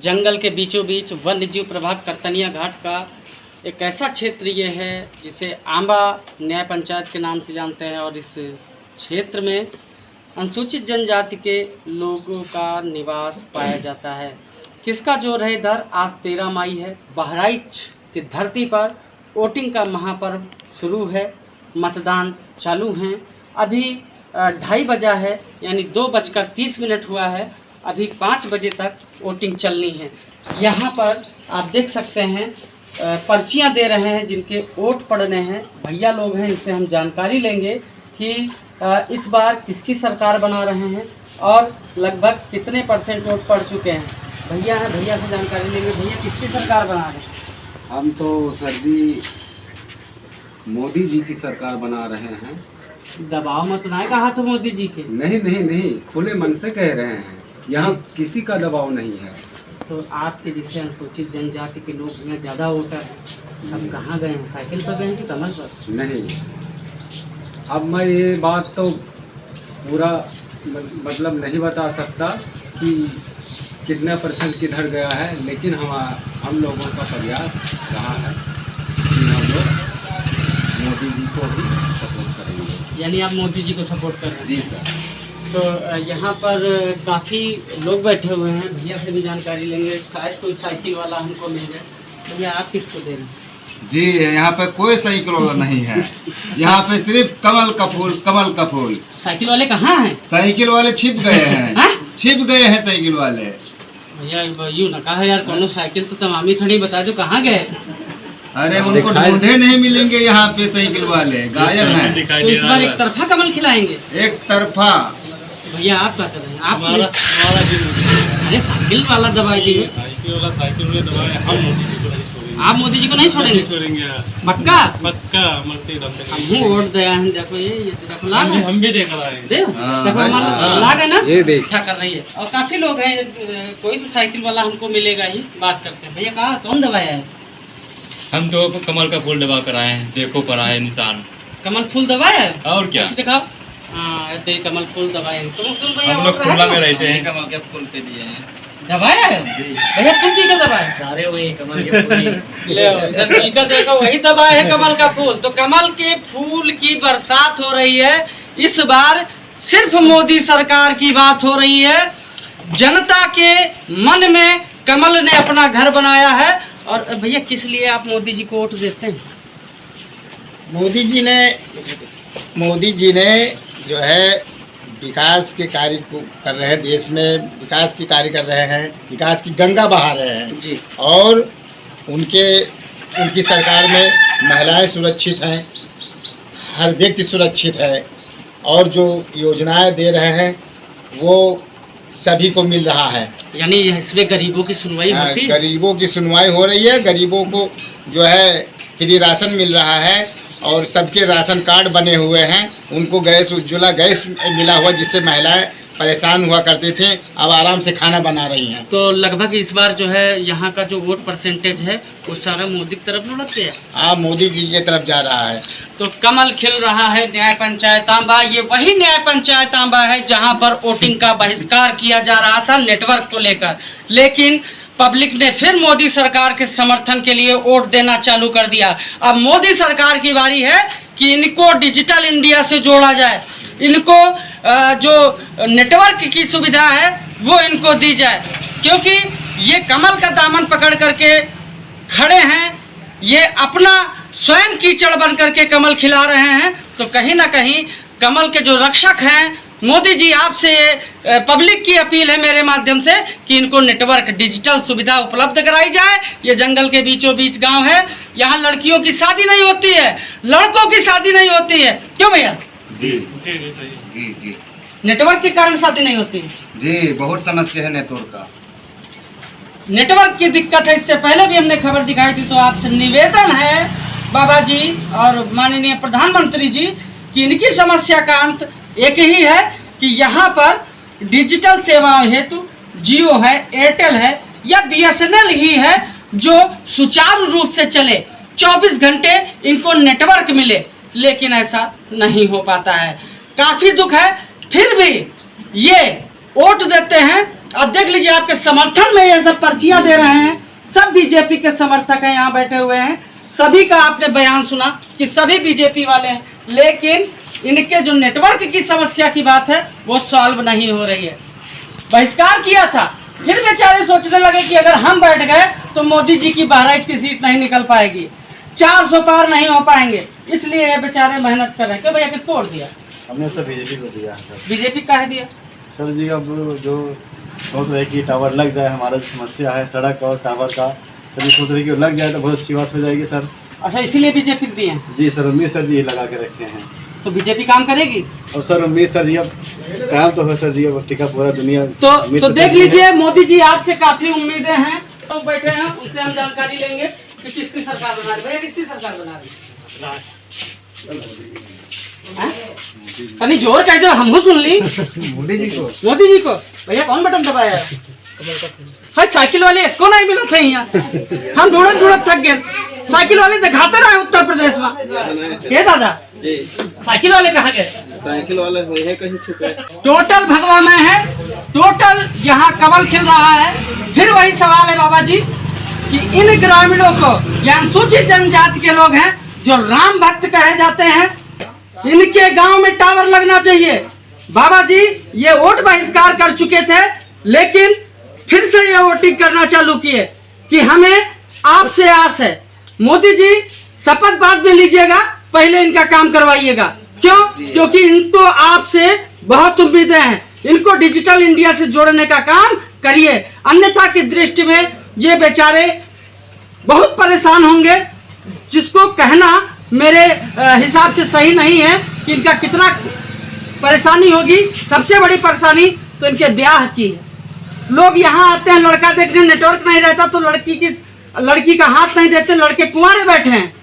जंगल के बीचों बीच वन्य जीव प्रभाग करतनिया घाट का एक ऐसा क्षेत्र ये है जिसे आंबा न्याय पंचायत के नाम से जानते हैं। और इस क्षेत्र में अनुसूचित जनजाति के लोगों का निवास पाया जाता है। किसका जोर है इधर? आज 13 मई है। बहराइच की धरती पर वोटिंग का महापर्व शुरू है। मतदान चालू हैं। अभी 2:30 बजा है, यानी 2:30 हुआ है। अभी 5 बजे तक वोटिंग चलनी है। यहाँ पर आप देख सकते हैं पर्चियाँ दे रहे हैं जिनके वोट पड़ने हैं। भैया लोग हैं, इनसे हम जानकारी लेंगे कि इस बार किसकी सरकार बना रहे हैं और लगभग कितने % वोट पड़ चुके हैं। भैया हैं, भैया से जानकारी लेंगे। भैया किसकी सरकार बना रहे हैं? हम तो सर्दी मोदी जी की सरकार बना रहे हैं। दबाव मत ना कहा तो मोदी जी के। नहीं, खुले मन से कह रहे हैं। यहाँ किसी का दबाव नहीं है। तो आपके जैसे अनुसूचित जनजाति के लोग में ज़्यादा वोटर हैं, सब कहाँ गए हैं? साइकिल पर गए हैं कि कमल पर? नहीं, अब मैं ये बात तो पूरा मतलब नहीं बता सकता कि कितना % किधर गया है, लेकिन हम लोगों का प्रयास रहा है कि हम लोग मोदी जी को भी सपोर्ट करेंगे। यानी आप मोदी जी को सपोर्ट कर रहे हैं? जी सर। तो यहाँ पर काफ़ी लोग बैठे हुए हैं। भैया से भी जानकारी लेंगे, शायद कोई साइकिल वाला हमको मिल जाए। भैया आप किसको दे रहे हैं? जी, यहाँ पे कोई साइकिल वाला नहीं है। यहाँ पे सिर्फ कमल का फूल। साइकिल वाले कहाँ हैं? साइकिल वाले छिप गए हैं। छिप गए हैं साइकिल वाले। भैया यूँ ना कहा यार, कोनो साइकिल तो तमामी खड़ी, बता दो कहाँ गए? अरे उनको ढूंढे नहीं मिलेंगे यहाँ पे साइकिल वाले, गायब हैं। तो इस बार एक तरफा कमल खिलाएंगे? एक तरफा। भैया आप क्या कर रहे हैं? आप अरे साइकिल वाला दबाई दिए, साइकिल में दबाए। हम मोदी जी को नहीं छोड़ेंगे। आप मोदी जी को नहीं छोड़ेंगे? पक्का पक्का मरते दम तक। हम वोट दिया है। देखो ये देखो लाग है। हम भी देख रहे हैं। देखो हमारा लाग है ना, ये देख अच्छा कर रही है। और काफी लोग हैं, कोई तो साइकिल वाला हमको मिलेगा ही। बात करते हैं। भैया कहाँ कौन दबाया है? हम तो कमल का फूल दबा कर आए हैं। देखो पर आए निशान। कमल फूल दबाया है? और क्या? दिखाओ। हाँ तो कमल फूल दबाए हैं। तुम भैया हम लोग खुला में रहते हैं। कमल के फूल पे दिए हैं। दबाया है भैया? तुम की का दबाया? सारे वही कमल के फूल। ले इधर की का देखो, वही दबाया है कमल का फूल। तो कमल के फूल की बरसात हो रही है। इस बार सिर्फ मोदी सरकार की बात हो रही है। जनता के मन में कमल ने अपना घर बनाया है। और भैया किस लिए आप मोदी जी को वोट देते हैं? मोदी जी ने जो है विकास के कार्य को कर रहे हैं। देश में विकास के कार्य कर रहे हैं, विकास की गंगा बहा रहे हैं जी। और उनकी सरकार में महिलाएं सुरक्षित हैं, हर व्यक्ति सुरक्षित है और जो योजनाएं दे रहे हैं वो सभी को मिल रहा है। यानी इसमें गरीबों की सुनवाई होती है? गरीबों की सुनवाई हो रही है। गरीबों को जो है फ्री राशन मिल रहा है और सबके राशन कार्ड बने हुए हैं। उनको गैस उज्ज्वला गैस मिला हुआ, जिससे महिलाएं परेशान हुआ करती थी, अब आराम से खाना बना रही हैं। तो लगभग इस बार जो है यहाँ का जो वोट % है वो सारा मोदी की तरफ लुढ़क गया। आप मोदी जी की तरफ जा रहा है। तो कमल खिल रहा है न्याय पंचायत आंबा। ये वही न्याय पंचायत आंबा है जहाँ पर वोटिंग का बहिष्कार किया जा रहा था नेटवर्क को लेकर, लेकिन पब्लिक ने फिर मोदी सरकार के समर्थन के लिए वोट देना चालू कर दिया। अब मोदी सरकार की बारी है कि इनको डिजिटल इंडिया से जोड़ा जाए, इनको जो नेटवर्क की सुविधा है वो इनको दी जाए, क्योंकि ये कमल का दामन पकड़ करके खड़े हैं। ये अपना स्वयं कीचड़ बन करके कमल खिला रहे हैं। तो कहीं ना कहीं कमल के जो रक्षक हैं मोदी जी, आपसे ये पब्लिक की अपील है मेरे माध्यम से कि इनको नेटवर्क डिजिटल सुविधा उपलब्ध कराई जाए। ये जंगल के बीचों बीच गांव है। यहाँ लड़कियों की शादी नहीं होती है, लड़कों की शादी नहीं होती है। क्यों भैया? जी जी जी नेटवर्क के कारण शादी नहीं होती है। जी, बहुत समस्या है नेटवर्क का। नेटवर्क की दिक्कत है। इससे पहले भी हमने खबर दिखाई थी। तो आपसे निवेदन है बाबा जी और माननीय प्रधानमंत्री जी कि इनकी समस्या का अंत एक ही है कि यहाँ पर डिजिटल सेवाओं हेतु जियो है, एयरटेल है या BSNL ही है जो सुचारू रूप से चले, 24 घंटे इनको नेटवर्क मिले, लेकिन ऐसा नहीं हो पाता है। काफ़ी दुख है। फिर भी ये वोट देते हैं अब देख लीजिए आपके समर्थन में ये सब पर्चियां दे रहे हैं, सब बीजेपी के समर्थक हैं यहाँ बैठे हुए हैं। सभी का आपने बयान सुना कि सभी बीजेपी वाले हैं, लेकिन इनके जो नेटवर्क की समस्या की बात है वो सॉल्व नहीं हो रही है। बहिष्कार किया था, फिर बेचारे सोचने लगे कि अगर हम बैठ गए तो मोदी जी की बहराइच की सीट नहीं निकल पाएगी, 400 पार नहीं हो पाएंगे, इसलिए ये बेचारे मेहनत कर रहे हैं। क्यों भैया, किसको वोट दिया? हमने सर बीजेपी को दिया सर। बीजेपी काहे दिया? सर जी अब जो सोच रहे कि टावर लग जाए, हमारा जो समस्या है सड़क और टावर का, तो सोच रहे कि लग जाए तो बहुत अच्छी बात हो जाएगी सर। अच्छा, इसीलिए बीजेपी दिए हैं? जी सर, उम्मीद सर जी लगा के रखे हैं। तो बीजेपी काम करेगी? और सर उम्मीद सर जी अब काम तो है सर जी, अब टीका पूरा दुनिया तो देख लीजिए, मोदी जी आपसे काफी उम्मीदें हैं। तो बैठे हैं, उनसे हम जानकारी लेंगे कि किसकी सरकार बना रही है। भैया, किसकी सरकार बना रही है? कहीं जोर कह दो, हमको सुन ली। मोदी जी को। मोदी जी को। भैया कौन बटन दबाया है? हाँ, साइकिल वाले को नहीं मिला था यहाँ, हम ढूंढत थक गए। साइकिल वाले दिखाते रहे उत्तर प्रदेश में। ये दादा साइकिल वाले कहाँ गए? साइकिल वाले है कहीं छुपे। टोटल भगवा में है, टोटल यहाँ कमल खिल रहा है। फिर वही सवाल है बाबा जी कि इन ग्रामीणों को, या अनुसूचित जनजाति के लोग हैं जो राम भक्त कहे जाते हैं, इनके गांव में टावर लगना चाहिए। बाबा जी ये वोट बहिष्कार कर चुके थे, लेकिन फिर से ये वोटिंग करना चालू किए कि हमें आपसे आस है। मोदी जी शपथ बाद में लीजिएगा, पहले इनका काम करवाइएगा। क्यों? क्योंकि इनको आपसे बहुत उम्मीदें हैं। इनको डिजिटल इंडिया से जोड़ने का काम करिए, अन्यथा की दृष्टि में ये बेचारे बहुत परेशान होंगे, जिसको कहना मेरे हिसाब से सही नहीं है कि इनका कितना परेशानी होगी। सबसे बड़ी परेशानी तो इनके ब्याह की है। लोग यहाँ आते हैं लड़का देखने, नेटवर्क नहीं रहता तो लड़की का हाथ नहीं देते, लड़के कुंवारे बैठे हैं।